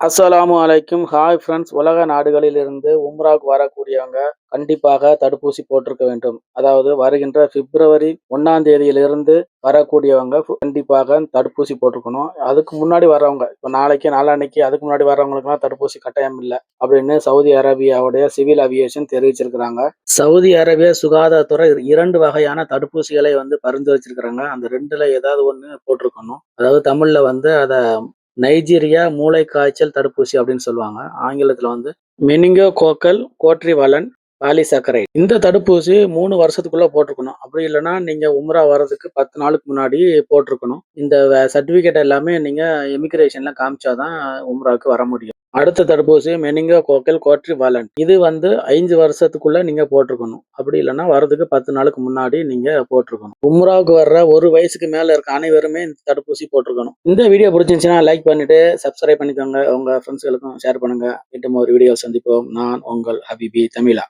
அஸ்ஸலாமு அலைக்கும். Hi friends. உலக நாடுகளிலிருந்து உம்ராவுக்கு வரக்கூடியவங்க கண்டிப்பாக தடுப்பூசி போட்டிருக்க வேண்டும். அதாவது வருகின்ற பிப்ரவரி 1ஆம் தேதியிலிருந்து வரக்கூடியவங்க கண்டிப்பாக தடுப்பூசி போட்டிருக்கணும். அதுக்கு முன்னாடி வர்றவங்க, இப்போ நாளைக்கு நாளான்னைக்கு அதுக்கு முன்னாடி வர்றவங்களுக்குலாம் தடுப்பூசி கட்டாயம் இல்லை அப்படின்னு சவுதி அரேபியாவுடைய சிவில் அவியேஷன் தெரிவிச்சிருக்கிறாங்க. சவுதி அரேபியா சுகாதாரத்துறை 2 வகையான தடுப்பூசிகளை பரிந்துரைச்சிருக்கிறாங்க. அந்த 2ல ஏதாவது ஒன்று போட்டிருக்கணும். அதாவது தமிழ்ல அதை நைஜீரியா மூளை காய்ச்சல் தடுப்பூசி அப்படின்னு சொல்லுவாங்க. ஆங்கிலத்துல மெனிங்கோகோக்கல் கோட்ரிவலன் பாலிசாக்கரைட். இந்த தடுப்பூசி 3 வருஷத்துக்குள்ள போட்டிருக்கணும். அப்படி இல்லைன்னா நீங்க உம்ரா வர்றதுக்கு 10 நாளுக்கு முன்னாடி போட்டிருக்கணும். இந்த சர்டிபிகேட் எல்லாமே நீங்க இமிகிரேஷன்ல காமிச்சாதான் உம்ராவுக்கு வர முடியும். அடுத்த தடுப்பூசி மெனிங்கோகோக்கல் கோட்ரிவலன். இது 5 வருஷத்துக்குள்ள நீங்க போட்டிருக்கணும். அப்படி இல்லைன்னா வரதுக்கு 10 நாளுக்கு முன்னாடி நீங்க போட்டிருக்கணும். உம்ராவுக்கு வர்ற 1 வயசுக்கு மேல இருக்க அனைவருமே இந்த தடுப்பூசி போட்டிருக்கணும். இந்த வீடியோ பிடிச்சிருந்துச்சுன்னா லைக் பண்ணிட்டு சப்ஸ்கிரைப் பண்ணிக்கோங்க. உங்க ஃப்ரெண்ட்ஸ்களுக்கும் ஷேர் பண்ணுங்க. மீண்டும் ஒரு வீடியோ சந்திப்போம். நான் உங்கள் ஹபீபி தமிழா.